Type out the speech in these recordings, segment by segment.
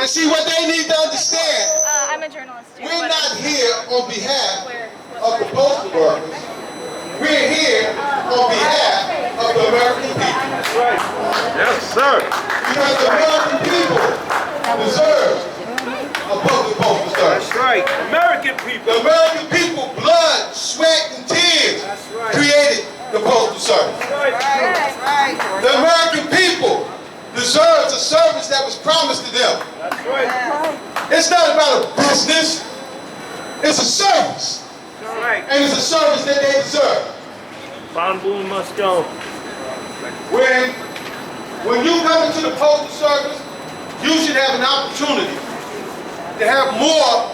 And see, what they need to understand, I'm a journalist too. we're not here on behalf of the postal workers. We're here on behalf of the American people. That's right. Yes, sir. Because the American people deserve a public postal service. That's right. American people. The American people, blood, sweat, and tears created the postal service. That's right. The American people deserves a service that was promised to them. That's right. It's not about a business. It's a service. That's right. And it's a service that they deserve. Von Bloom must go. When you come into the postal service, you should have an opportunity to have more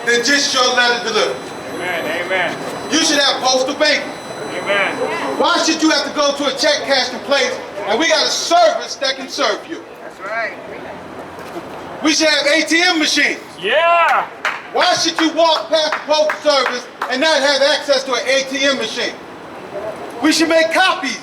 than just your letter delivered. Amen. Amen. You should have postal banking. Amen. Why should you have to go to a check cashing place and we got a service that can serve you? That's right. We should have ATM machines. Yeah. Why should you walk past the postal service and not have access to an ATM machine? We should make copies.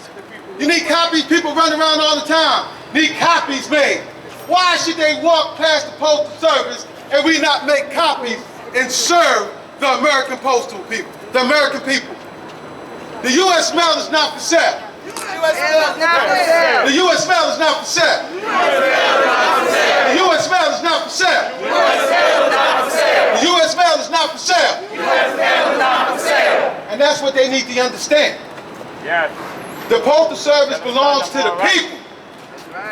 You need copies, people run around all the time. Need copies made. Why should they walk past the postal service and we not make copies and serve the American postal people, the American people? The U.S. mail is not for sale. The U.S. mail is not for sale. The U.S. mail is not for sale. The U.S. mail is not for sale. And that's what they need to understand. Yes. The postal service belongs to the people.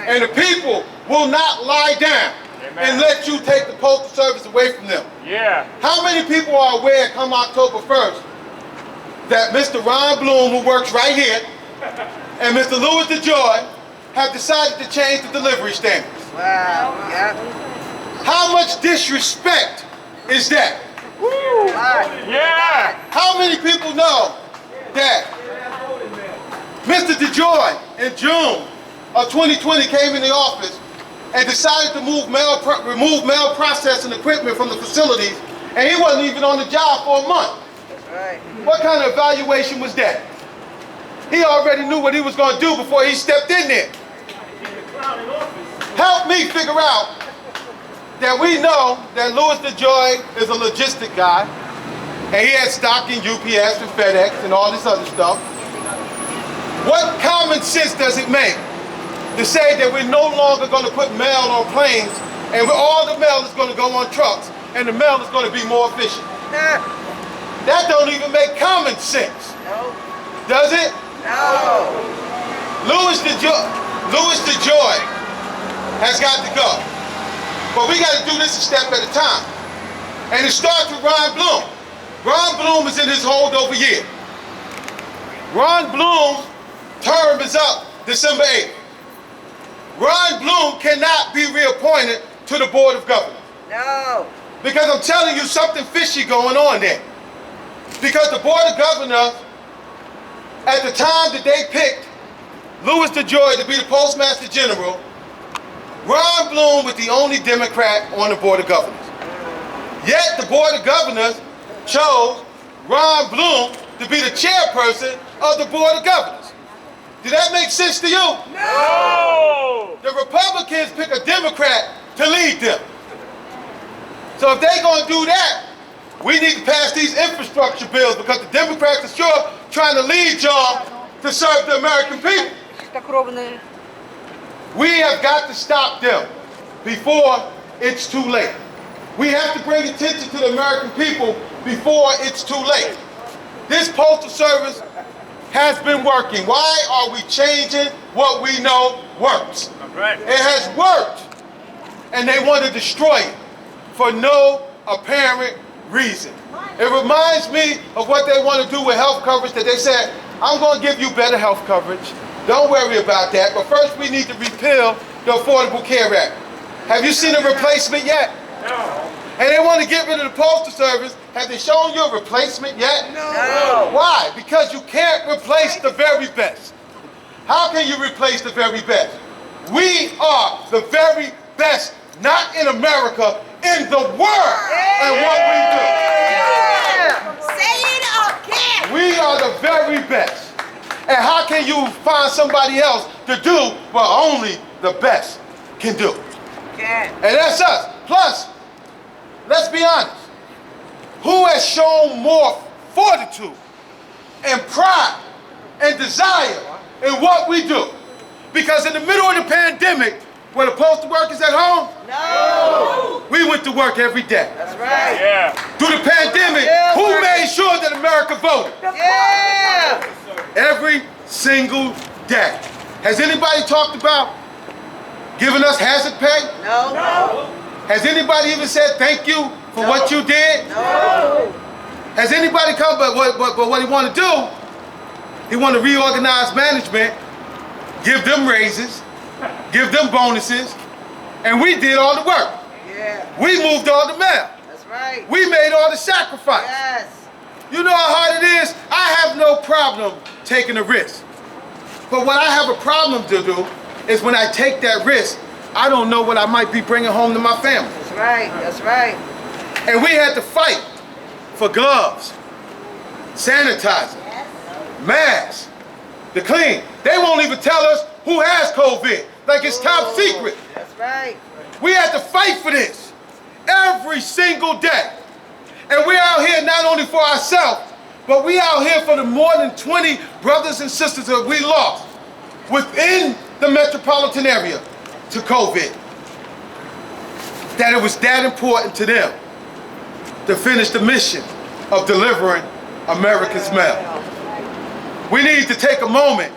And the people will not lie down and let you take the postal service away from them. Yeah. How many people are aware come October 1st that Mr. Ron Bloom, who works right here, and Mr. Louis DeJoy have decided to change the delivery standards? Wow. Yeah. How much disrespect is that? Woo. Yeah. How many people know that Mr. DeJoy in June of 2020 came in the office and decided to remove mail processing equipment from the facilities, and he wasn't even on the job for a month? That's right. What kind of evaluation was that? He already knew what he was going to do before he stepped in there. Help me figure out that we know that Louis DeJoy is a logistic guy, and he has stock in UPS and FedEx and all this other stuff. What common sense does it make to say that we're no longer going to put mail on planes and all the mail is going to go on trucks and the mail is going to be more efficient? That don't even make common sense. No. Does it? No. Louis DeJoy has got to go. But we got to do this a step at a time. And it starts with Ron Bloom. Ron Bloom is in his holdover year. Ron Bloom's term is up December 8th. Ron Bloom cannot be reappointed to the Board of Governors. No. Because I'm telling you something fishy going on there. Because the Board of Governors, at the time that they picked Louis DeJoy to be the Postmaster General, Ron Bloom was the only Democrat on the Board of Governors. Yet the Board of Governors chose Ron Bloom to be the chairperson of the Board of Governors. Did that make sense to you? No! The Republicans pick a Democrat to lead them. So if they're going to do that, we need to pass these infrastructure bills because the Democrats are sure trying to lead y'all to serve the American people. We have got to stop them before it's too late. We have to bring attention to the American people before it's too late. This Postal Service has been working. Why are we changing what we know works? Right. It has worked, and they want to destroy it for no apparent reason. It reminds me of what they want to do with health coverage, that they said, I'm going to give you better health coverage. Don't worry about that, but first we need to repeal the Affordable Care Act. Have you seen a replacement yet? No. And they want to get rid of the Postal Service. Have they shown you a replacement yet? No. Why? Because you can't replace the very best. How can you replace the very best? We are the very best, not in America, in the world, and what we do. Say it again. We are the very best. And how can you find somebody else to do what only the best can do? Can't. And that's us. Plus, let's be honest. Who has shown more fortitude and pride and desire in what we do? Because in the middle of the pandemic, were the postal workers at home? No. We went to work every day. That's right. Yeah. Through the pandemic, who made sure that America voted? Yeah. Every single day. Has anybody talked about giving us hazard pay? No. No. Has anybody even said thank you for what you did? No. Has anybody come, but what he want to do, he want to reorganize management, give them raises, give them bonuses, and we did all the work. Yeah. We moved all the mail. That's right. We made all the sacrifice. Yes. You know how hard it is? I have no problem taking a risk. But what I have a problem to do is when I take that risk, I don't know what I might be bringing home to my family. That's right. That's right. And we had to fight for gloves, sanitizer, masks, to clean. They won't even tell us who has COVID, like it's top secret. That's right. We had to fight for this every single day. And we're out here not only for ourselves, but we out here for the more than 20 brothers and sisters that we lost within the metropolitan area to COVID. That it was that important to them to finish the mission of delivering America's mail. We need to take a moment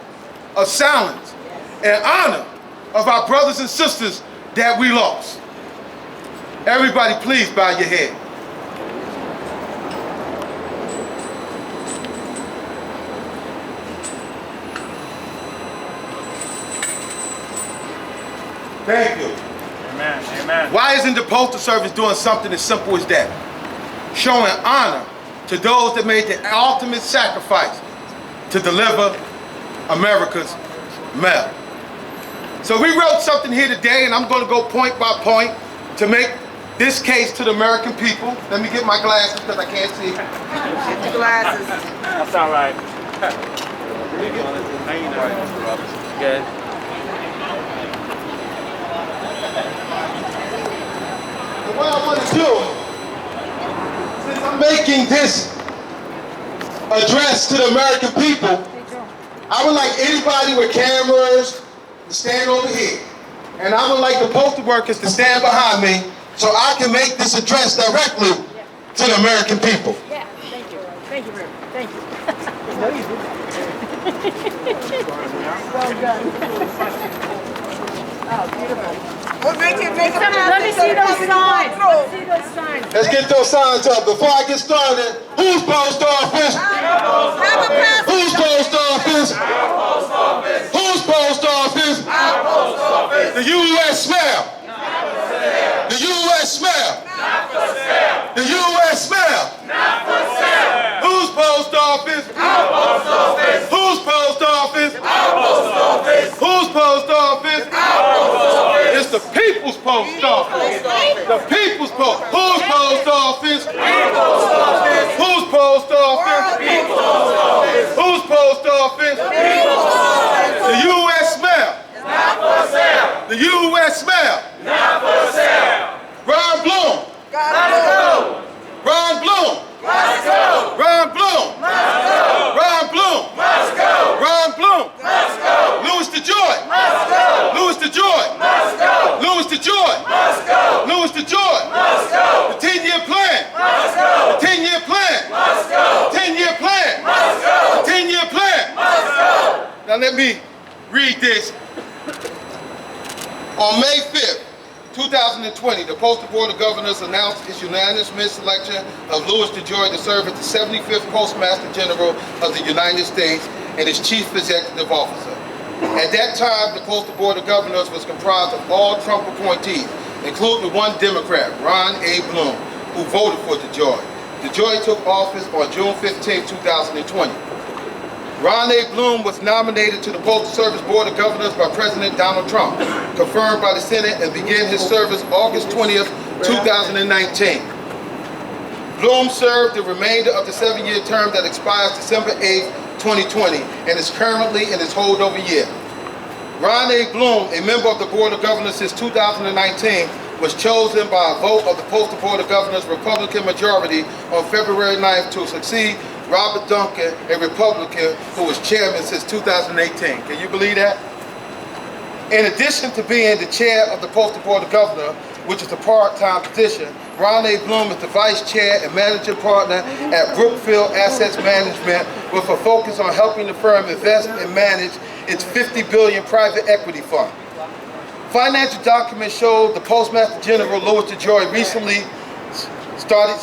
of silence and honor of our brothers and sisters that we lost. Everybody, please bow your head. Thank you. Amen. Amen. Why isn't the Postal Service doing something as simple as that? Showing honor to those that made the ultimate sacrifice to deliver America's mail. So we wrote something here today, and I'm going to go point by point to make this case to the American people. Let me get my glasses because I can't see. Get your glasses. That's all right. Good. And what I want to do, since I'm making this address to the American people, I would like anybody with cameras to stand over here. And I would like the postal workers to stand behind me so I can make this address directly to the American people. Yeah, thank you. Thank you, very much. Thank you. No, you didn't. Well done. Oh, beautiful. Well, make it Let me see those signs. Let's see those signs. Let's get those signs up. Before I get started, who's post office? Who's post office? Who's post office? The U.S. mail. The U.S. mail. The U.S. mail. Who's post office? Who's post office? Who's post office? It's the people's post office. The people's post. Who's post office? Who's post office? Who's post office? The U.S. mail. The U.S. mail. Ron Bloom. Ron Bloom. Ron Bloom. Ron Bloom. Ron Bloom. Louis DeJoy. Louis DeJoy. Louis DeJoy. Louis DeJoy. The 10-year plan. The 10-year plan. The 10-year plan. The 10-year plan. Now let me read this. On May 5th, 2020, the Postal Board of Governors announced its unanimous selection of Louis DeJoy to serve as the 75th Postmaster General of the United States and its Chief Executive Officer. At that time, the Postal Board of Governors was comprised of all Trump appointees, including one Democrat, Ron A. Bloom, who voted for DeJoy. DeJoy took office on June 15, 2020. Ron A. Bloom was nominated to the Postal Service Board of Governors by President Donald Trump, confirmed by the Senate, and began his service August 20th, 2019. Bloom served the remainder of the 7-year term that expires December 8th, 2020, and is currently in its holdover year. Ron A. Bloom, a member of the Board of Governors since 2019, was chosen by a vote of the Postal Board of Governors Republican majority on February 9th to succeed Robert Duncan, a Republican who was chairman since 2018. Can you believe that? In addition to being the chair of the Postal Board of Governors, which is a part-time position, Ron A. Bloom is the vice chair and managing partner at Brookfield Asset Management with a focus on helping the firm invest and manage its $50 billion private equity fund. Financial documents show the Postmaster General, Louis DeJoy, recently started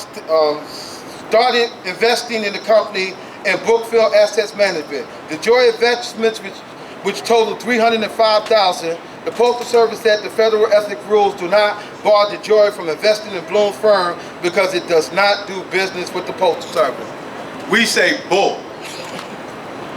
investing in the company in Brookfield Asset Management. DeJoy investments, which totaled $305,000. The Postal Service said the federal ethics rules do not bar DeJoy from investing in Bloom's firm because it does not do business with the Postal Service. We say bull.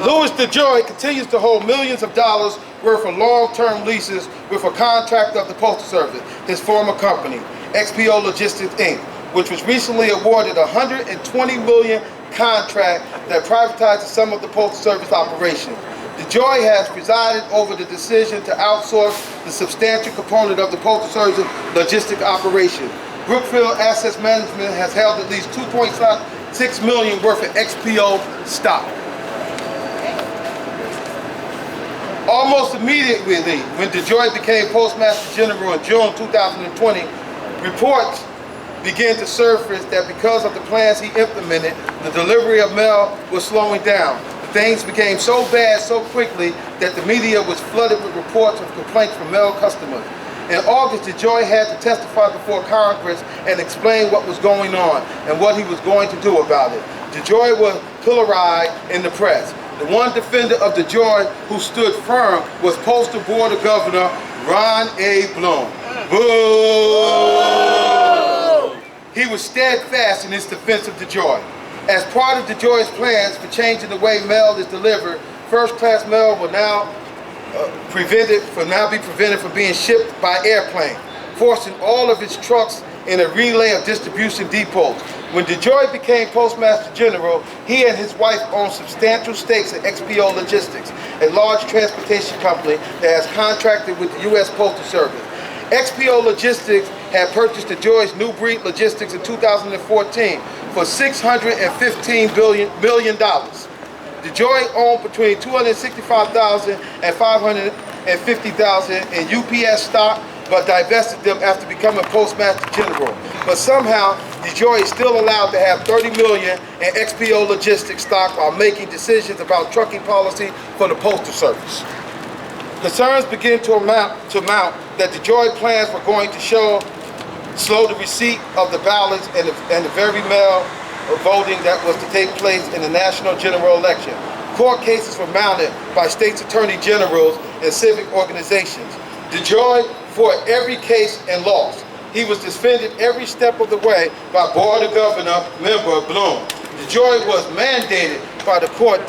Louis DeJoy continues to hold millions of dollars worth of long-term leases with a contractor of the Postal Service, his former company, XPO Logistics, Inc., which was recently awarded a $120 million contract that privatizes some of the Postal Service operations. DeJoy has presided over the decision to outsource the substantial component of the Postal Service logistic operation. Brookfield Asset Management has held at least $2.6 million worth of XPO stock. Almost immediately, when DeJoy became Postmaster General in June 2020, reports began to surface that because of the plans he implemented, the delivery of mail was slowing down. Things became so bad so quickly that the media was flooded with reports of complaints from mail customers. In August, DeJoy had to testify before Congress and explain what was going on and what he was going to do about it. DeJoy was polarized in the press. The one defender of DeJoy who stood firm was Postal Board of Governor Ron A. Bloom. Boo! He was steadfast in his defense of DeJoy. As part of DeJoy's plans for changing the way mail is delivered, first-class mail will now be prevented from being shipped by airplane, forcing all of its trucks in a relay of distribution depots. When DeJoy became Postmaster General, he and his wife owned substantial stakes in XPO Logistics, a large transportation company that has contracted with the U.S. Postal Service. XPO Logistics had purchased DeJoy's New Breed Logistics in 2014 for $615 million. DeJoy owned between $265,000 and $550,000 in UPS stock, but divested them after becoming Postmaster General. But somehow, DeJoy is still allowed to have $30 million in XPO Logistics stock while making decisions about trucking policy for the Postal Service. Concerns began to mount that DeJoy plans were going to slow the receipt of the ballots and the very mail voting that was to take place in the national general election. Court cases were mounted by states' attorney generals and civic organizations. DeJoy fought every case and lost. He was defended every step of the way by Board of Governor member Bloom. DeJoy was mandated by the court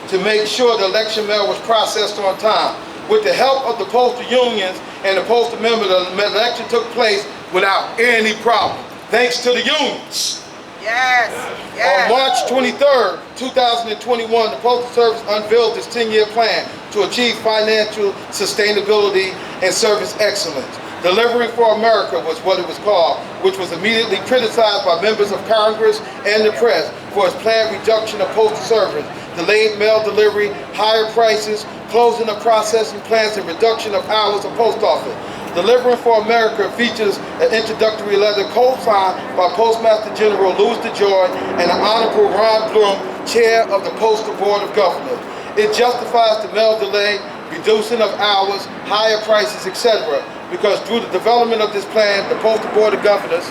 to make sure the election mail was processed on time. With the help of the postal unions and the postal members, the election took place without any problem, thanks to the unions. Yes. On March 23rd, 2021, the Postal Service unveiled its 10-year plan to achieve financial sustainability and service excellence. Delivering for America was what it was called, which was immediately criticized by members of Congress and the press for its planned reduction of postal service, delayed mail delivery, higher prices, closing of processing plants, and reduction of hours of post office. Delivering for America features an introductory letter co-signed by Postmaster General Louis DeJoy and the Honorable Ron Bloom, Chair of the Postal Board of Governors. It justifies the mail delay, reducing of hours, higher prices, etc. Because through the development of this plan, the Postal Board of Governors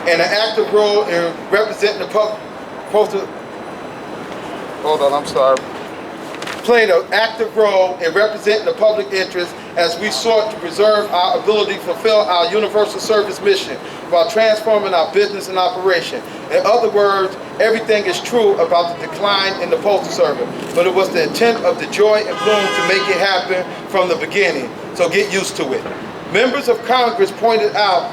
and an active role in representing the played an active role in representing the public interest as we sought to preserve our ability to fulfill our universal service mission while transforming our business and operation. In other words, everything is true about the decline in the Postal Service, but it was the intent of DeJoy and Bloom to make it happen from the beginning, so get used to it. Members of Congress pointed out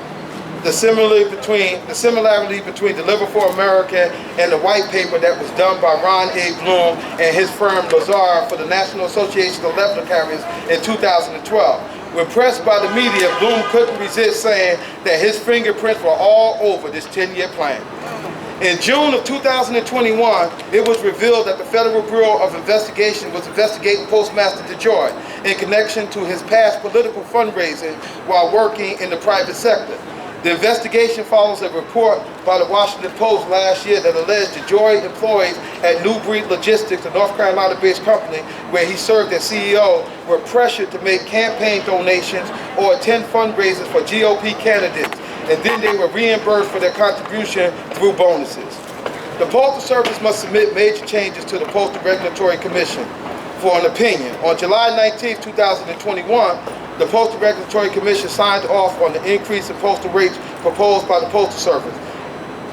the similarity between Deliver for America and the white paper that was done by Ron A. Bloom and his firm Lazar for the National Association of Letter Carriers in 2012. When pressed by the media, Bloom couldn't resist saying that his fingerprints were all over this 10-year plan. In June of 2021, it was revealed that the Federal Bureau of Investigation was investigating Postmaster DeJoy in connection to his past political fundraising while working in the private sector. The investigation follows a report by the Washington Post last year that alleged DeJoy employees at New Breed Logistics, a North Carolina-based company where he served as CEO, were pressured to make campaign donations or attend fundraisers for GOP candidates, and then they were reimbursed for their contribution through bonuses. The Postal Service must submit major changes to the Postal Regulatory Commission for an opinion. On July 19, 2021, the Postal Regulatory Commission signed off on the increase in postal rates proposed by the Postal Service.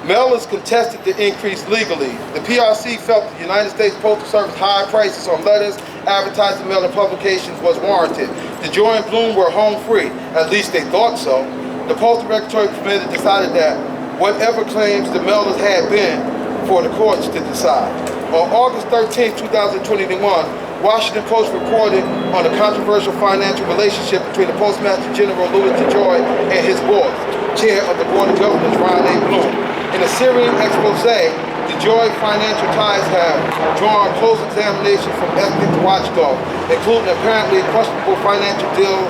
Mailers contested the increase legally. The PRC felt the United States Postal Service high prices on letters, advertising, mail, and publications was warranted. DeJoy and Bloom were home free, at least they thought so. The Postal Regulatory Committee decided that whatever claims the mailers had been for the courts to decide. On August 13, 2021, Washington Post reported on a controversial financial relationship between the Postmaster General Louis DeJoy and his boss, Chair of the Board of Governors Ron A. Bloom. In a searing expose, DeJoy financial ties have drawn close examination from ethnic watchdogs, including apparently questionable financial deals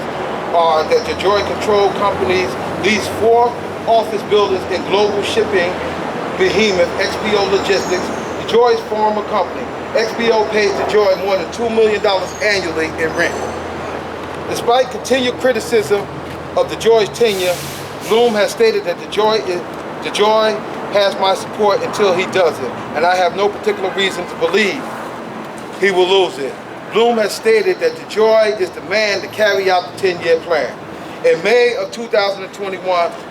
that DeJoy controlled companies leased 4 office buildings in global shipping behemoth XPO Logistics, DeJoy's former company. XPO pays DeJoy more than $2 million annually in rent. Despite continued criticism of DeJoy's tenure, Bloom has stated that DeJoy has my support until he doesn't, and I have no particular reason to believe he will lose it. Bloom has stated that DeJoy is the man to carry out the 10-year plan. In May of 2021,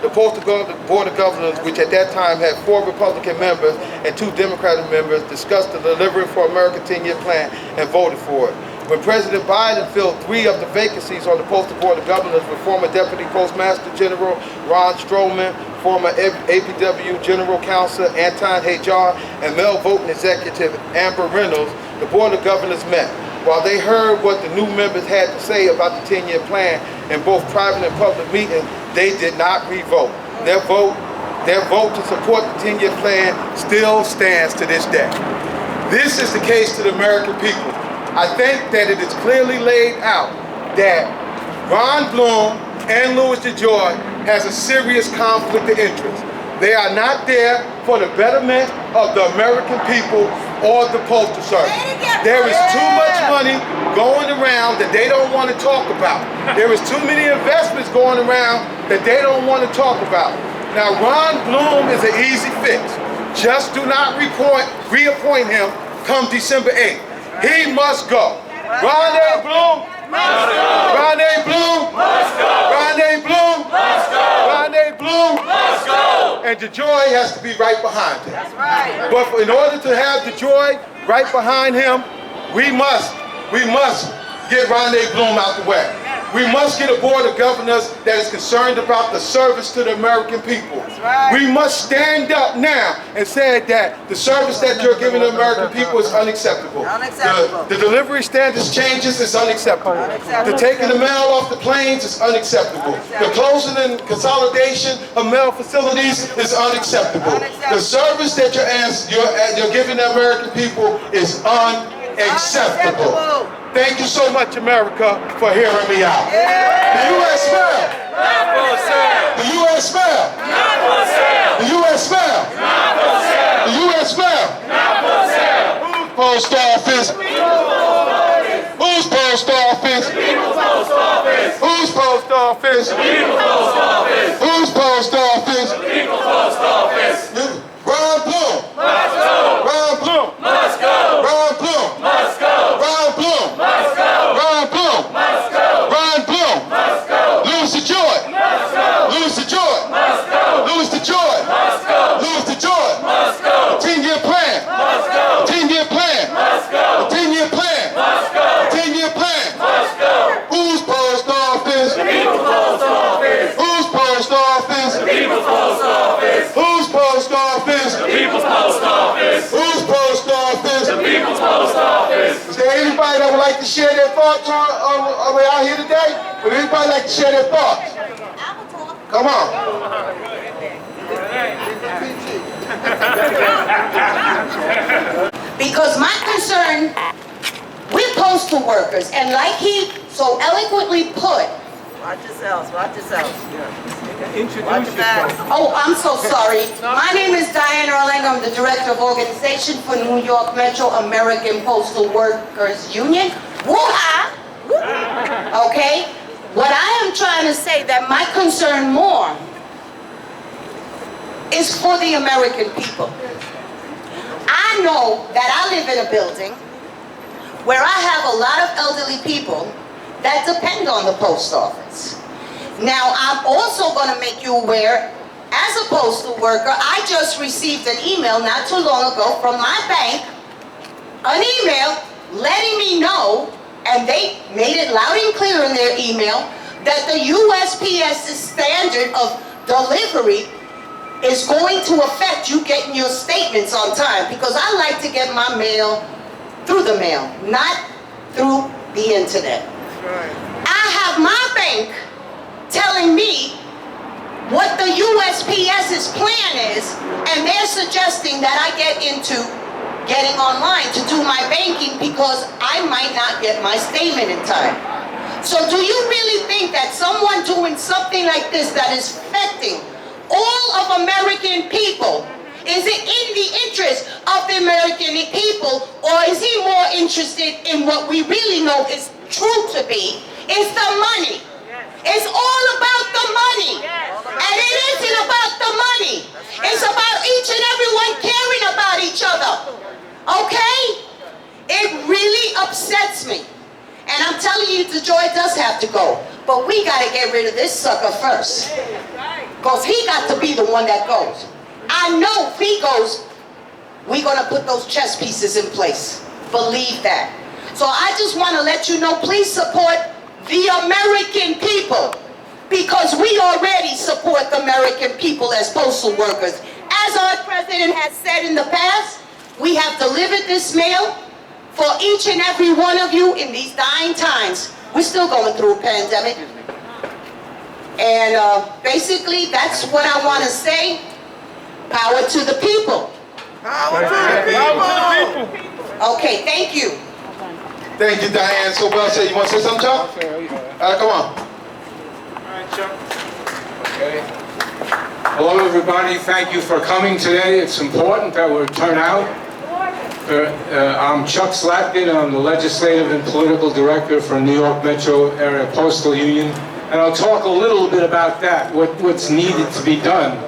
the Postal Board of Governors, which at that time had 4 Republican members and 2 Democratic members, discussed the Delivery for America 10-year plan and voted for it. When President Biden filled 3 of the vacancies on the Postal Board of Governors with former Deputy Postmaster General Ron Stroman, former APW General Counsel Anton Hajar, and mail voting executive Amber Reynolds, the Board of Governors met. While they heard what the new members had to say about the 10-year plan in both private and public meetings, they did not re-vote. Their vote to support the 10-year plan still stands to this day. This is the case to the American people. I think that it is clearly laid out that Ron Bloom and Louis DeJoy has a serious conflict of interest. They are not there for the betterment of the American people or the Postal Service. There is too much money going around that they don't want to talk about. There is too many investments going around that they don't want to talk about. Now, Ron Bloom is an easy fix. Just do not reappoint him come December 8th. He must go. Ron A. Bloom must go. Ron A. Bloom must go. Ron A. Bloom must go. Ron A. Bloom must go. And DeJoy has to be right behind him. That's right. But in order to have DeJoy right behind him, we must get Ron A. Bloom out the way. We must get a Board of Governors that is concerned about the service to the American people. Right. We must stand up now and say that the service that you're giving the American people is unacceptable. Unacceptable. The delivery standards changes is unacceptable. The taking the mail off the planes is unacceptable. The closing and consolidation of mail facilities is unacceptable. The service that you're giving the American people is unacceptable. Thank you so much, America, for hearing me out. The U.S. mail. Not for sale. The U.S. mail. Not for sale. The U.S. mail. Not for sale. The U.S. mail. Not for sale. Post office. Whose post office? People's post office. Whose post office? People's post office. Whose post office? People's post office. Ron Bloom. Must go. Ron Bloom. Must go. Ron Bloom. Must go. Ron Bloom. Must go. Ron Bloom. Must go. Ron Bloom. Must go. Louis DeJoy. Must go. Louis DeJoy. Must go. Louis DeJoy. Must go. Louis DeJoy. Must go. 10-year plan. Must go. 10-year plan. Must go. 10-year plan. Must go. 10-year plan. Must go. Whose post office? People's post office. Whose post office? would like to share their thoughts on we're out here today? Would anybody like to share their thoughts? Come on. Because my concern with postal workers, and like he so eloquently put, Watch yourselves, watch yourselves. Introduce Watch your back. oh, I'm so sorry. My name is Diane Erlang. I'm the Director of Organization for New York Metro American Postal Workers Union. Woo-ha! Okay? What I am trying to say that my concern more is for the American people. I know that I live in a building where I have a lot of elderly people that depend on the post office. Now, I'm also going to make you aware, as a postal worker, I just received an email not too long ago from my bank, an email letting me know, and they made it loud and clear in their email, that the USPS's standard of delivery is going to affect you getting your statements on time, because I like to get my mail through the mail, not through the internet. I have my bank telling me what the USPS's plan is, and they're suggesting that I get into getting online to do my banking because I might not get my statement in time. So do you really think that someone doing something like this that is affecting all of American people, is it in the interest of the American people, or is he more interested in what we really know is true to be, is the money? It's all about the money. And it isn't about the money. It's about each and everyone caring about each other. Okay? It really upsets me. And I'm telling you, DeJoy does have to go. But we got to get rid of this sucker first. Because he got to be the one that goes. I know if he goes, we're going to put those chess pieces in place. Believe that. So I just want to let you know, please support the American people, because we already support the American people as postal workers. As our president has said in the past, we have delivered this mail for each and every one of you in these dying times. We're still going through a pandemic. And basically, that's what I want to say. Power to the people. Power to the people. Okay, thank you. Thank you, Diane. So well said. You want to say something, Chuck? Come on. All right, Chuck. Okay. Hello, everybody. Thank you for coming today. It's important that we turn out. I'm Chuck Slatkin. I'm the Legislative and Political Director for New York Metro Area Postal Union. And I'll talk a little bit about that, what's needed to be done.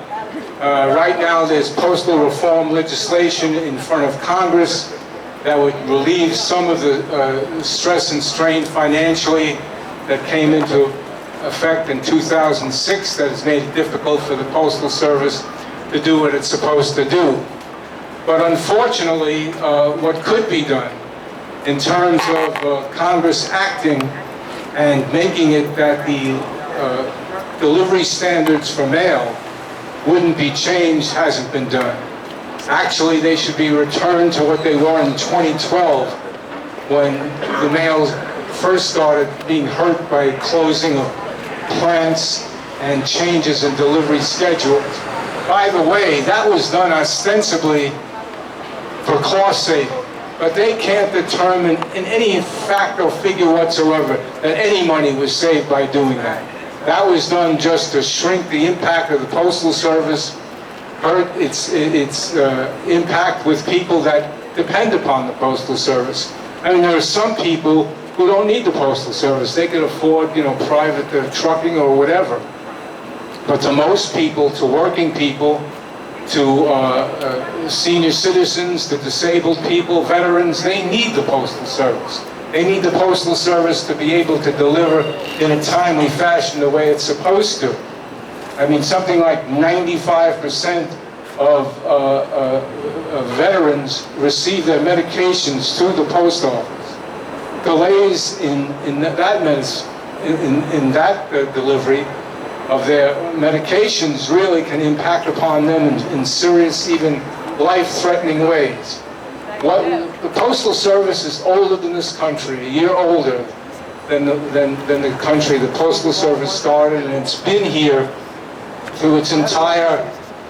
Right now, there's postal reform legislation in front of Congress that would relieve some of the stress and strain financially that came into effect in 2006 that has made it difficult for the Postal Service to do what it's supposed to do. But unfortunately, what could be done in terms of Congress acting and making it that the delivery standards for mail wouldn't be changed hasn't been done. Actually, they should be returned to what they were in 2012 when the mail first started being hurt by closing of plants and changes in delivery schedules. By the way, that was done ostensibly for cost saving, but they can't determine in any fact or figure whatsoever that any money was saved by doing that. That was done just to shrink the impact of the Postal Service, hurt its impact with people that depend upon the Postal Service. I mean, there are some people who don't need the Postal Service. They can afford, private trucking or whatever. But to most people, to working people, to senior citizens, to disabled people, veterans, they need the Postal Service. They need the Postal Service to be able to deliver in a timely fashion the way it's supposed to. I mean, something like 95% of veterans receive their medications through the post office. Delays in that delivery of their medications really can impact upon them in serious, even life-threatening ways. The Postal Service is older than this country, a year older than the country the Postal Service started, and it's been here through its entire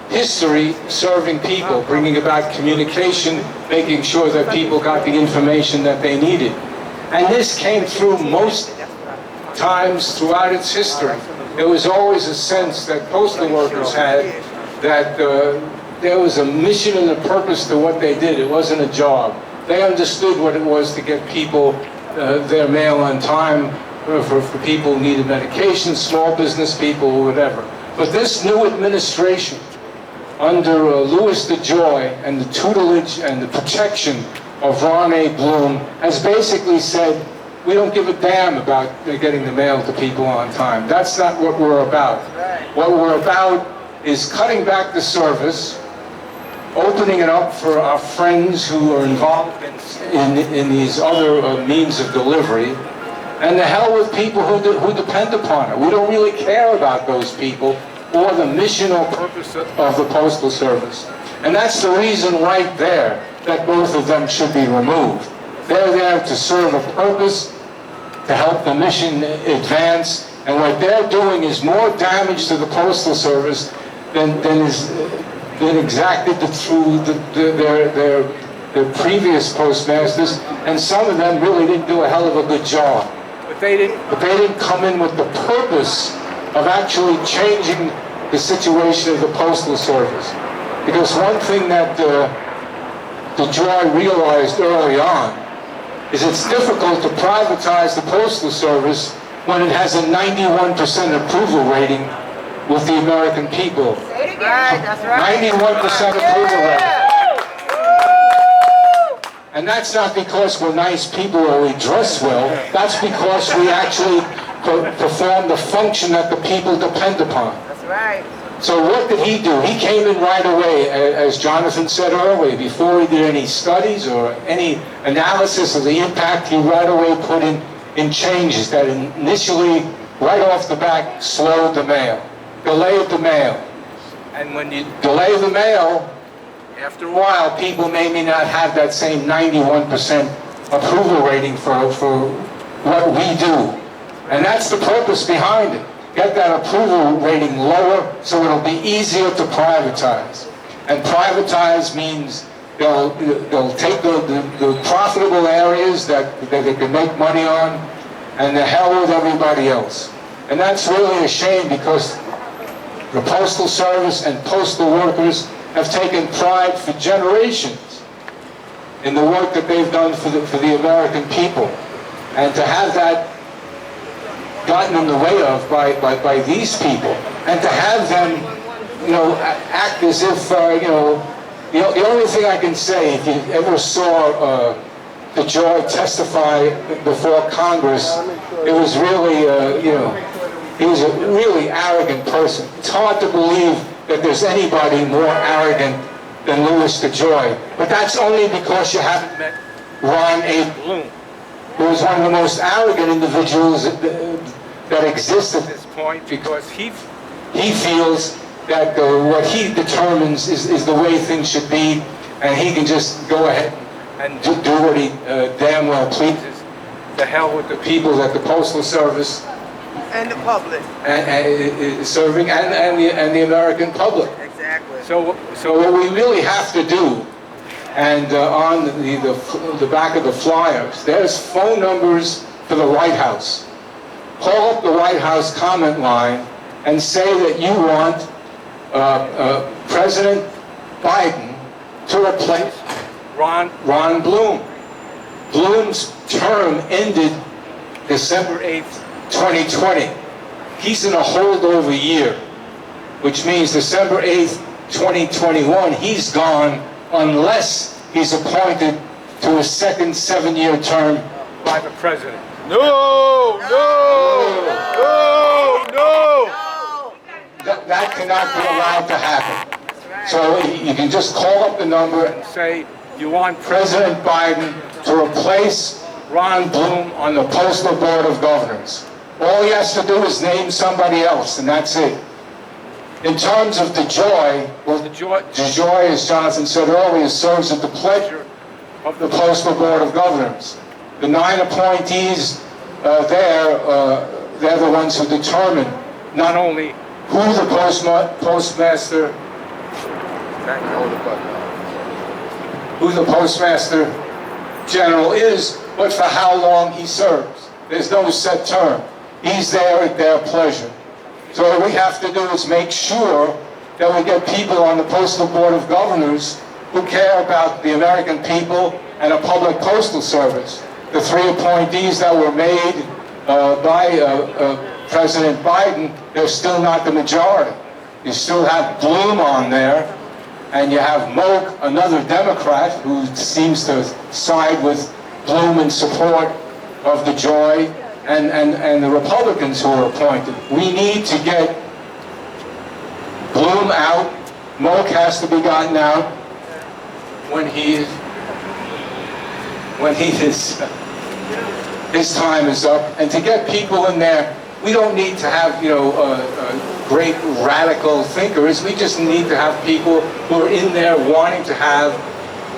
history serving people, bringing about communication, making sure that people got the information that they needed. And this came through most times throughout its history. There was always a sense that postal workers had that there was a mission and a purpose to what they did. It wasn't a job. They understood what it was to get people their mail on time for people who needed medication, small business people, or whatever. But this new administration, under Louis DeJoy and the tutelage and the protection of Ron A. Bloom, has basically said, we don't give a damn about getting the mail to people on time. That's not what we're about. What we're about is cutting back the service, opening it up for our friends who are involved in these other means of delivery, and the hell with people who depend upon it. We don't really care about those people or the mission or purpose of the Postal Service. And that's the reason right there that both of them should be removed. They're there to serve a purpose, to help the mission advance, and what they're doing is more damage to the Postal Service than is been exacted through their previous postmasters, and some of them really didn't do a hell of a good job. But they didn't come in with the purpose of actually changing the situation of the Postal Service. Because one thing that DeJoy realized early on is it's difficult to privatize the Postal Service when it has a 91% approval rating with the American people. That's right. 91% approval rating. And that's not because we're nice people or we dress well. That's because we actually perform the function that the people depend upon. That's right. So what did he do? He came in right away, as Jonathan said earlier, before he did any studies or any analysis of the impact, he right away put in changes that initially, right off the bat, slowed the mail, delayed the mail. And when you delay the mail, after a while, people may not have that same 91% approval rating for what we do. And that's the purpose behind it. Get that approval rating lower so it'll be easier to privatize. And privatize means they'll take the profitable areas that they can make money on, and the hell with everybody else. And that's really a shame, because the Postal Service and postal workers have taken pride for generations in the work that they've done for the American people. And to have that gotten in the way of by these people, and to have them, act as if, the only thing I can say, if you ever saw DeJoy testify before Congress, it was really, he was a really arrogant person. It's hard to believe that there's anybody more arrogant than Louis DeJoy. But that's only because you haven't met Ron A. Bloom, who is one of the most arrogant individuals that exists at this point, because he feels that what he determines is the way things should be, and he can just go ahead and do what he damn well pleases. The hell with the people that the Postal Service And the public. and serving, and the American public. Exactly. So what we really have to do, and on the back of the flyers, there's phone numbers for the White House. Call up the White House comment line and say that you want President Biden to replace Ron Bloom. Bloom's term ended December 8th, 2020. He's in a holdover year, which means December 8th, 2021, he's gone unless he's appointed to a second 7-year term by the president. No! That cannot be allowed to happen. So you can just call up the number and say you want President Biden to replace Ron Bloom on the Postal Board of Governors. All he has to do is name somebody else, and that's it. In terms of DeJoy, well, DeJoy, as Jonathan said earlier, serves at the pleasure of the Postal Board of Governors. The 9 appointees they're the ones who determine not only who the Postmaster General is, but for how long he serves. There's no set term. He's there at their pleasure. So what we have to do is make sure that we get people on the Postal Board of Governors who care about the American people and a public postal service. The 3 appointees that were made by President Biden, they're still not the majority. You still have Bloom on there, and you have Moak, another Democrat, who seems to side with Bloom in support of DeJoy and the Republicans who are appointed. We need to get Bloom out. Moak has to be gotten out when his time is up. And to get people in there, we don't need to have, great radical thinkers. We just need to have people who are in there wanting to have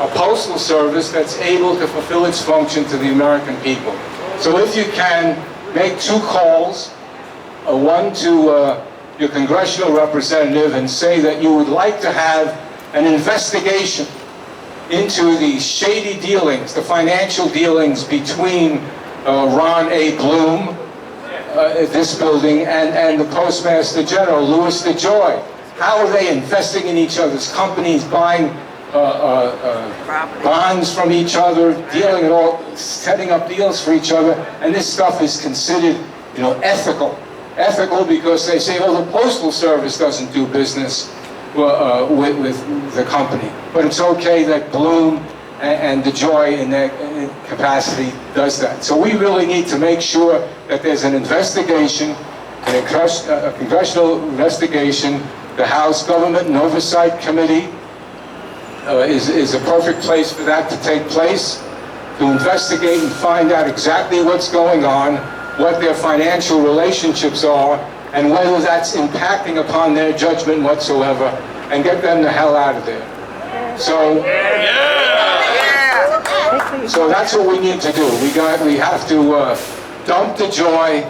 a postal service that's able to fulfill its function to the American people. So if you can, make 2 calls, one to your congressional representative and say that you would like to have an investigation into the shady dealings, the financial dealings between Ron A. Bloom, this building, and the Postmaster General, Louis DeJoy. How are they investing in each other's companies, buying bonds from each other, dealing at all, setting up deals for each other, and this stuff is considered, ethical. Ethical because they say, oh, the Postal Service doesn't do business with the company. But it's okay that Bloom and DeJoy in their capacity does that. So we really need to make sure that there's an investigation, a congressional investigation. The House Government and Oversight Committee is a perfect place for that to take place, to investigate and find out exactly what's going on, what their financial relationships are, and whether that's impacting upon their judgment whatsoever, and get them the hell out of there. So that's what we need to do. We have to dump DeJoy,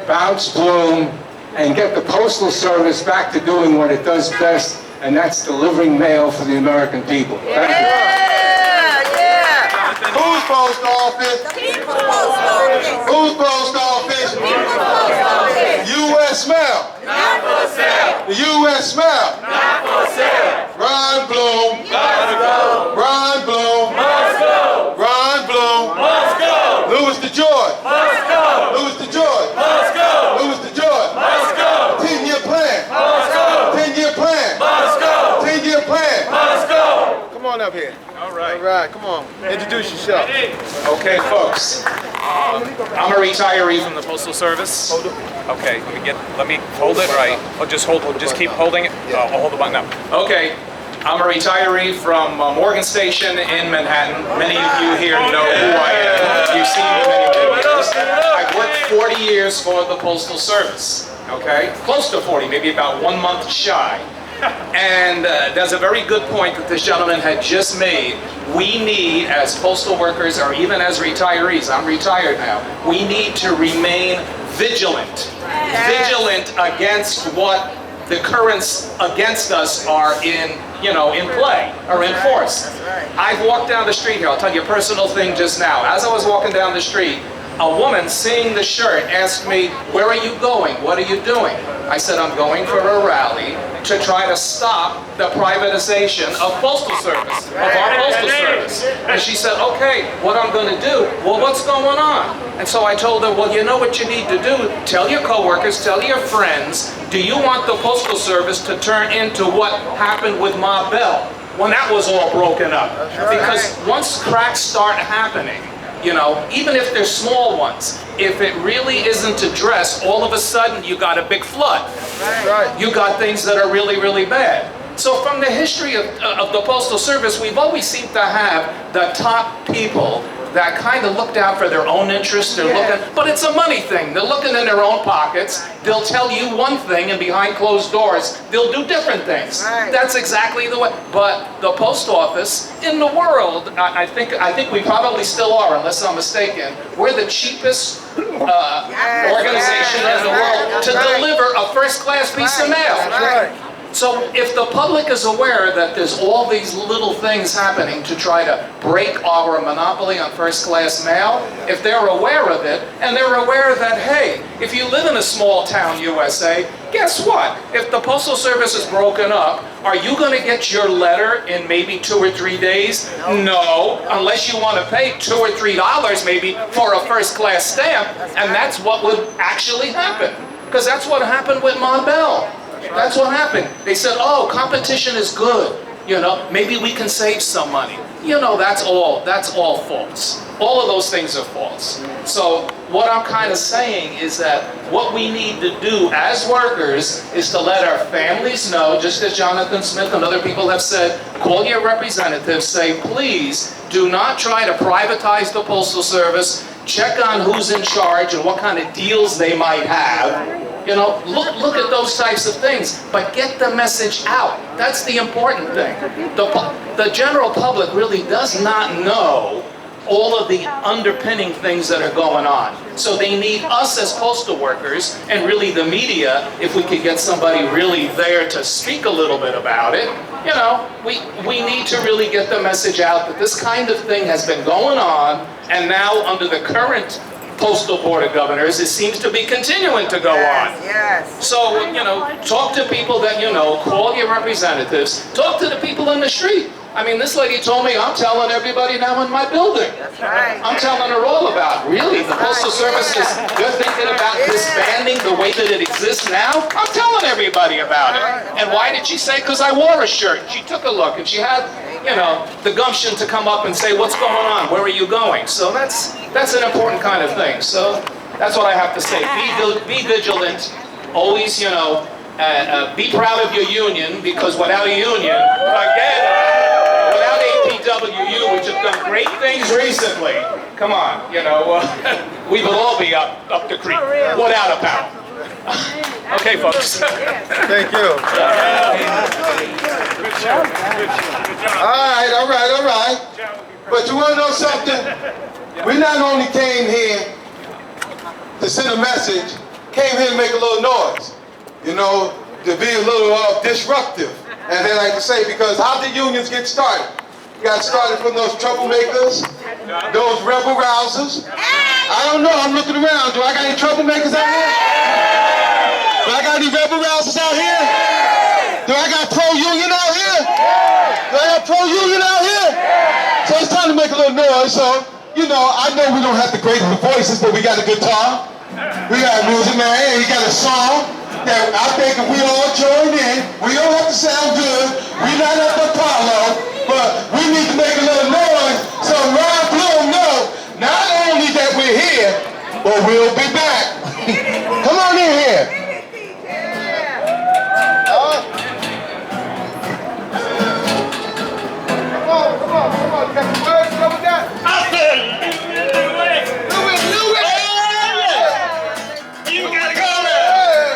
bounce Bloom, and get the Postal Service back to doing what it does best, and that's delivering mail for the American people. Thank you. Whose post office? Whose post office? U.S. mail. Not for sale. The U.S. mail. Not for sale. Ron Bloom. Must go. Ron Bloom. Must go. Ron Bloom. Must go. Louis DeJoy. Must go. Louis DeJoy. Must go. Louis DeJoy. Must go. 10-year plan. Must go. 10-year plan. Must go. 10-year plan. Must go. Come on up here. All right, come on. Introduce yourself. Okay, folks. I'm a retiree from the Postal Service. Okay, let me hold it right. Oh, just keep holding it. I'll hold the button up. Okay, I'm a retiree from Morgan Station in Manhattan. Many of you here know who I am. You've seen me many years. I've worked 40 years for the Postal Service. Okay, close to 40, maybe about 1 month shy. And there's a very good point that this gentleman had just made. We need, as postal workers or even as retirees, I'm retired now, we need to remain vigilant. Vigilant against what the currents against us are in play or in force. I've walked down the street here. I'll tell you a personal thing just now. As I was walking down the street, a woman seeing the shirt asked me, "Where are you going? What are you doing?" I said, "I'm going for a rally to try to stop the privatization of Postal Service, of our Postal Service." And she said, "Okay, what I'm going to do?" Well, what's going on? And so I told her, well, you know what you need to do? Tell your coworkers, tell your friends, do you want the Postal Service to turn into what happened with Ma Bell when that was all broken up? Because once cracks start happening, even if they're small ones, if it really isn't addressed, all of a sudden you got a big flood. You got things that are really, really bad. So from the history of the Postal Service, we've always seemed to have the top people that kind of looked out for their own interests. They're looking, but it's a money thing. They're looking in their own pockets. They'll tell you one thing, and behind closed doors, they'll do different things. Right. That's exactly the way. But the post office in the world, I think we probably still are, unless I'm mistaken. We're the cheapest organization in the world to deliver a first-class piece of mail. So if the public is aware that there's all these little things happening to try to break our monopoly on first-class mail, if they're aware of it, and they're aware that, hey, if you live in a small town USA, guess what? If the Postal Service is broken up, are you going to get your letter in maybe 2 or 3 days? No, unless you want to pay $2 or $3 maybe for a first-class stamp, and that's what would actually happen. Because that's what happened with Ma Bell. That's what happened. They said, oh, competition is good. You know, maybe we can save some money. You know, that's all false. All of those things are false. So what I'm kind of saying is that what we need to do as workers is to let our families know, just as Jonathan Smith and other people have said, call your representatives, say, please do not try to privatize the Postal Service. Check on who's in charge and what kind of deals they might have. You know, look at those types of things, but get the message out. That's the important thing. The general public really does not know all of the underpinning things that are going on. So they need us as postal workers, and really the media, if we could get somebody really there to speak a little bit about it. You know, we need to really get the message out that this kind of thing has been going on, and now under the current Postal Board of Governors, it seems to be continuing to go on. Yes. So, you know, talk to people that you know, call your representatives, talk to the people in the street. I mean, this lady told me, I'm telling everybody now in my building. That's right. I'm telling her all about it. Really, the Postal Service is, they're thinking about disbanding the way that it exists now? I'm telling everybody about it. And why did she say? Because I wore a shirt. She took a look and she had, you know, the gumption to come up and say, what's going on? Where are you going? So that's an important kind of thing. So that's what I have to say. Be vigilant. Always, you know, be proud of your union, because without a union, again, without APWU, which have done great things recently, come on, you know, we will all be up the creek without a paddle. Okay, folks. Thank you. All right. But you want to know something? We not only came here to send a message, came here to make a little noise, you know, to be a little disruptive, as they like to say, because how did unions get started? Got started from those troublemakers, those rebel rousers. I don't know, I'm looking around. Do I got any troublemakers out here? Do I got any rebel rousers out here? Do I got pro-union out here? Do I got pro-union out here? So it's time to make a little noise. So, you know, I know we don't have the greatest of voices, but we got a guitar. We got music, man, and we got a song that I think if we all join in, we don't have to sound good. We're not at the Apollo, but we need to make a little noise so Ron Bloom know not only that we're here, but we'll be back. Come on in here. Come on. Got the words coming down. I said, you gotta go there.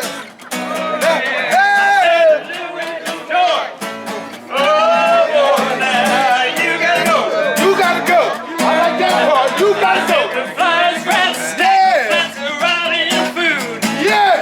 You gotta go. I like that part. You gotta go. Flies, rats, snakes, rats are out in food. Yeah.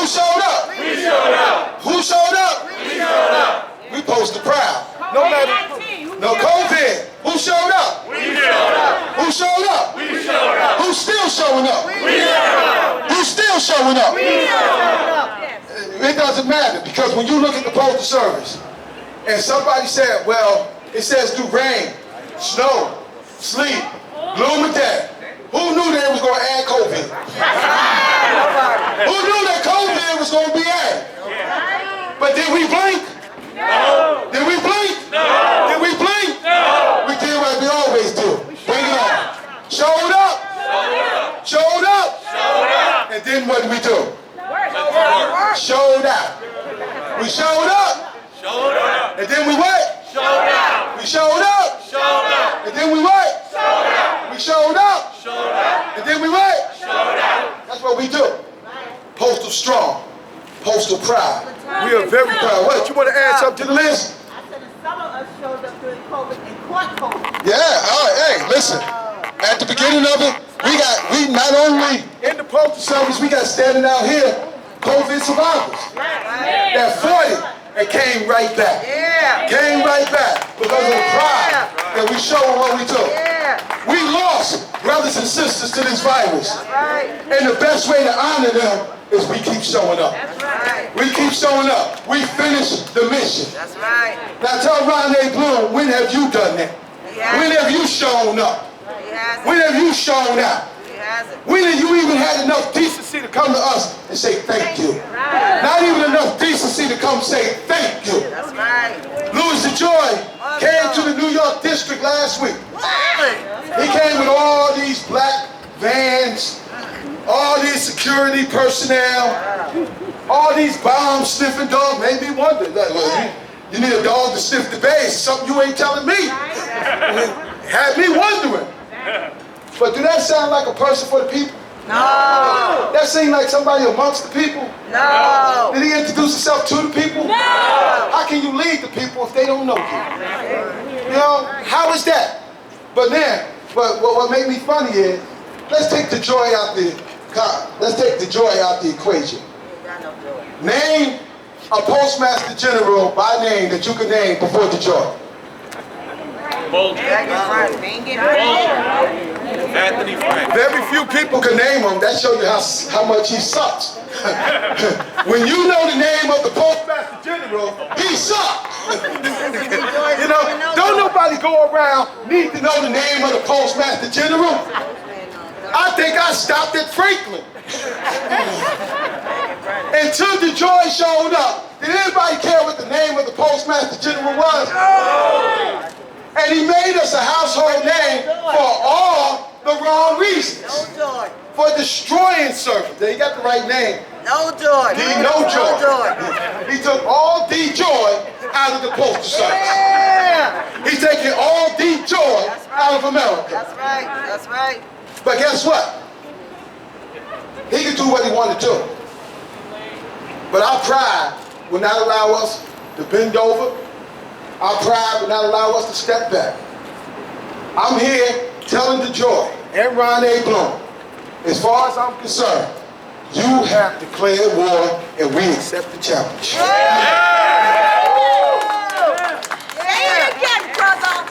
Who showed up? We showed up. Who showed up? We showed up. We posted proud. No matter. No COVID. Who showed up? We showed up. Who showed up? We showed up. Who's still showing up? We showed up. Who's still showing up? We showed up. It doesn't matter, because when you look at the Postal Service and somebody said, well, it says through rain, snow, sleet, gloom and death. Who knew they was going to add COVID? Who knew that COVID was going to be added? But did we blink? No. Did we blink? No. Did we blink? No. We did what we always do. Bring it on. Showed up. Showed up. Showed up. And then what did we do? Showed out. We showed up. Showed up. And then we what? Showed out. We showed up. Showed up. And then we what? Showed out. We showed up. Showed out. And then we what? Showed out. That's what we do. Postal strong. Postal proud. We are very proud. What, you want to add something to the list? I said some of us showed up during COVID and caught COVID. Yeah, all right, hey, listen. At the beginning of it, we not only in the Postal Service, we got standing out here, COVID survivors. That fought it and came right back. Yeah. Came right back because of the pride that we show what we do. Yeah. We lost brothers and sisters to this virus. Right. And the best way to honor them is we keep showing up. That's right. We keep showing up. We finish the mission. That's right. Now tell Area Bloom, when have you done that? Yeah. When have you shown up? He hasn't. When have you shown out? He hasn't. When have you even had enough decency to come to us and say thank you? Not even enough decency to come say thank you. That's right. DeJoy came to the New York district last week. He came with all these black vans, all these security personnel, all these bomb sniffing dogs. Made me wonder, like, well, you need a dog to sniff the base, something you ain't telling me. Had me wondering. But do that sound like a person for the people? No. That seem like somebody amongst the people? No. Did he introduce himself to the people? No. How can you lead the people if they don't know you? You know, how is that? But then, what made me funny is, let's take DeJoy out the equation. Name a Postmaster General by name that you can name before DeJoy. Anthony Frank. Very few people can name him. That shows you how much he sucks. When you know the name of the Postmaster General, he sucks. You know, don't nobody go around need to know the name of the Postmaster General. I think I stopped at Franklin. Until DeJoy showed up, did anybody care what the name of the Postmaster General was? No. And he made us a household name for all the wrong reasons. No joy. For destroying servants. There, you got the right name. No joy. No joy. He took all DeJoy out of the Postal Service. Yeah. He's taking all DeJoy out of America. That's right. That's right. But guess what? He can do what he wanted to do. But our pride will not allow us to bend over. Our pride will not allow us to step back. I'm here telling DeJoy and Area Bloom, as far as I'm concerned, you have declared war and we accept the challenge. Say it again, brother.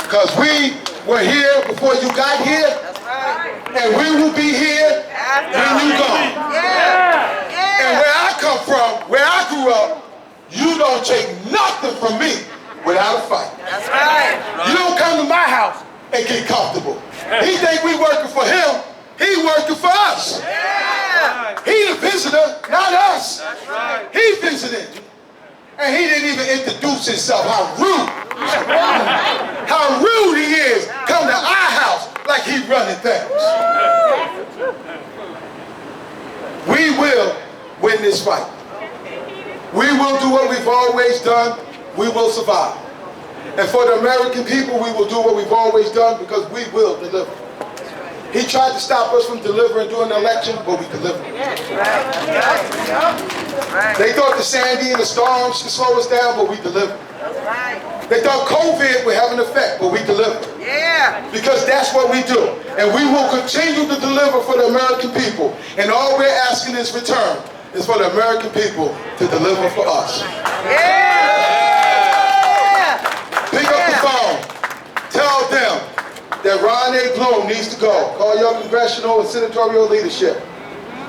Because we were here before you got here, That's right. and we will be here when you go. Yeah. And where I come from, where I grew up, you don't take nothing from me without a fight. That's right. You don't come to my house and get comfortable. He think we working for him. He working for us. Yeah. He the visitor, not us. That's right. He visited. And he didn't even introduce himself. How rude. How rude he is. Come to our house like he running things. We will win this fight. We will do what we've always done. We will survive. And for the American people, we will do what we've always done because we will deliver. He tried to stop us from delivering during the election, but we delivered. Right. They thought the Sandy and the storms could slow us down, but we delivered. That's right. They thought COVID would have an effect, but we delivered. Yeah. Because that's what we do. And we will continue to deliver for the American people. And all we're asking in return is for the American people to deliver for us. Yeah. Pick up the phone. Tell them that Ron A. Bloom needs to go. Call your congressional and senatorial leadership.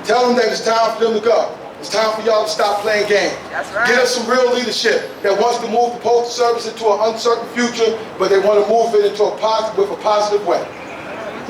Tell them that it's time for them to go. It's time for y'all to stop playing games. That's right. Get us some real leadership that wants to move the Postal Service into an uncertain future, but they want to move it into a positive way.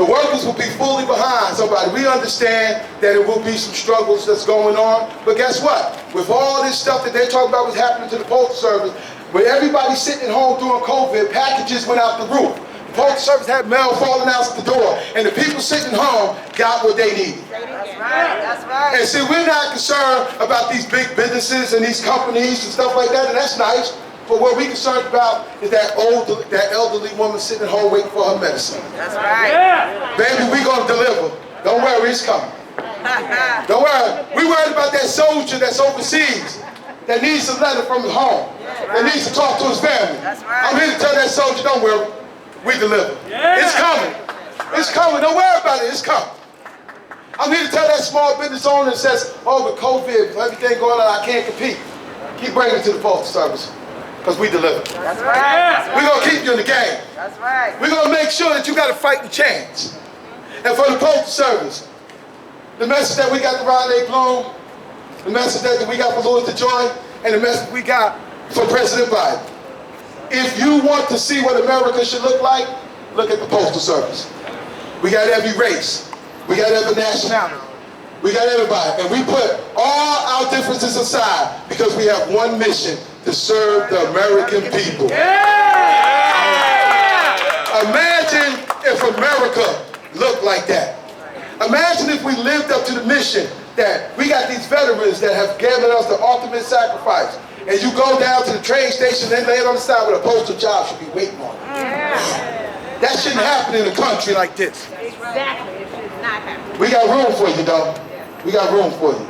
The workers will be fully behind somebody. We understand that it will be some struggles that's going on, but guess what? With all this stuff that they talk about was happening to the Postal Service, with everybody sitting at home during COVID, packages went out the roof. The Postal Service had mail falling out the door, and the people sitting home got what they needed. That's right. That's right. And see, we're not concerned about these big businesses and these companies and stuff like that, and that's nice. But what we're concerned about is that elderly woman sitting at home waiting for her medicine. That's right. Baby, we're going to deliver. Don't worry, it's coming. Don't worry. We're worried about that soldier that's overseas that needs a letter from his home, that needs to talk to his family. That's right. I'm here to tell that soldier, don't worry, we deliver. It's coming. It's coming. Don't worry about it. It's coming. I'm here to tell that small business owner that says, oh, with COVID, everything going on, I can't compete. Keep bringing it to the Postal Service, because we deliver. That's right. We're going to keep you in the game. That's right. We're going to make sure that you got a fighting chance. And for the Postal Service, the message that we got to Ron A. Bloom, the message that we got for Louis DeJoy, and the message we got for President Biden. If you want to see what America should look at the Postal Service. We got every race. We got every nationality. We got everybody. And we put all our differences aside because we have one mission: to serve the American people. Imagine if America looked like that. Imagine if we lived up to the mission that we got these veterans that have given us the ultimate sacrifice. And you go down to the train station and lay it on the side where a postal job should be waiting on. That shouldn't happen in a country like this. Exactly. It should not happen. We got room for you, though. We got room for you.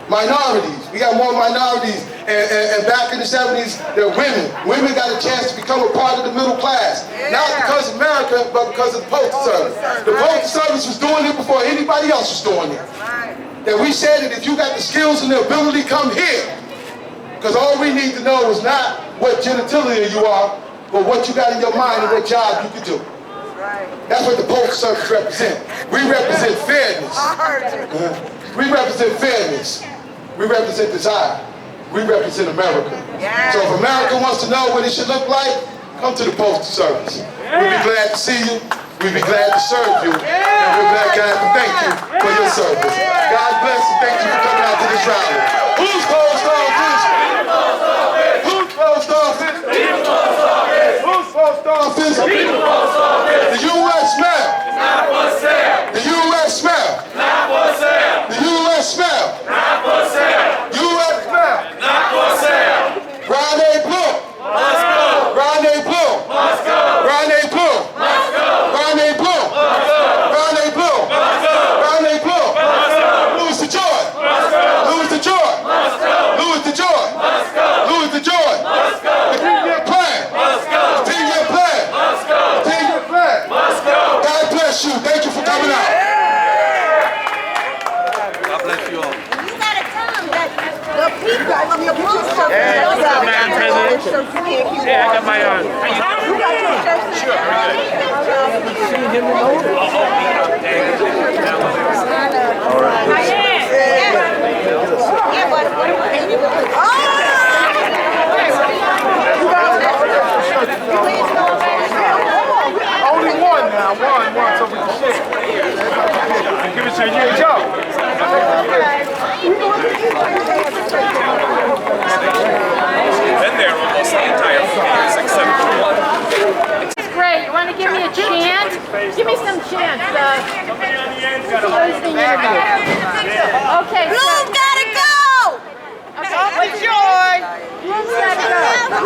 Minorities. We got more minorities. And back in the 70s, there were women. Women got a chance to become a part of the middle class. Not because of America, but because of the Postal Service. The Postal Service was doing it before anybody else was doing it. That we said that if you got the skills and the ability, come here. Because all we need to know is not what genitalia you are, but what you got in your mind and what job you can do. That's what the Postal Service represents. We represent fairness. We represent fairness. We represent desire. We represent America. So if America wants to know what it should look like, come to the Postal Service. We'll be glad to see you. We'll be glad to serve you. And we're glad to thank you for your service. God bless and thank you for coming out to this rally. Who's Post Office? Who's Post Office? Who's Post Office? The U.S. Mail. Not for sale. The U.S. Mail. Not for sale. The U.S. Mail. Not for sale. U.S. Mail. Not for sale. Ron A. Bloom. Must go. Ron A. Bloom. Must go. Ron A. Bloom. Must go. Ron A. Bloom. Must go. Ron A. Bloom. Must go. Ron A. Bloom. Must go. Louis DeJoy. Must go. Louis DeJoy. Must go. Louis DeJoy. Must go. Louis DeJoy. Must go. The 10-year plan. Must go. The 10-year plan. Must go. The 10-year plan. Must go. God bless you. Thank you for coming out. God bless you all. You gotta tell them that the people of the Post Service knows how to Madam get President. your shirts if you Yeah, I got want. my You got your shirts. Sure. Yeah, but Only one now. One, so we can share. Give it to you. Joe. Been there almost the entire 4 years except for one. Great. You want to give me a chant? Give me some chants. Closing interview. Okay. Bloom gotta go! What's Joy. Bloom's gotta go.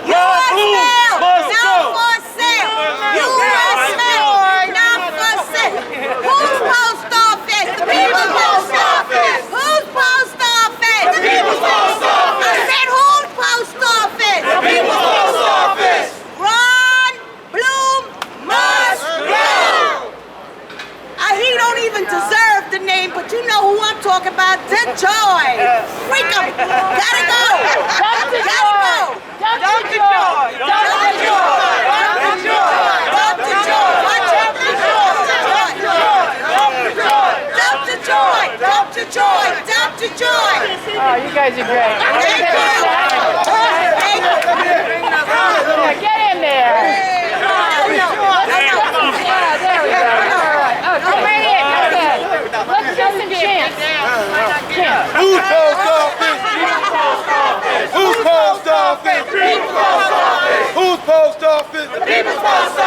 U.S. Mail, must not go. for sale. U.S. Mail, not for sale. Who's Post Office? The People's Post Office. Who's Post Office? The People's Post Office. I said who's Post Office? The People's Post Office. about DeJoy. Freak 'em. Gotta go. Dump the Gotta joy. go. Dump the joy. Dump the joy. Dump the joy. Dump the joy. Watch out. Dump the joy. Dump the joy. Dump the joy. Oh, you guys are great. Thank you. Yeah, get in there. Yeah, there we go. All right. Oh, come right in. Okay. Let's get some chants. Chants. Who's post office? Who's post office? Who's post office? People's Post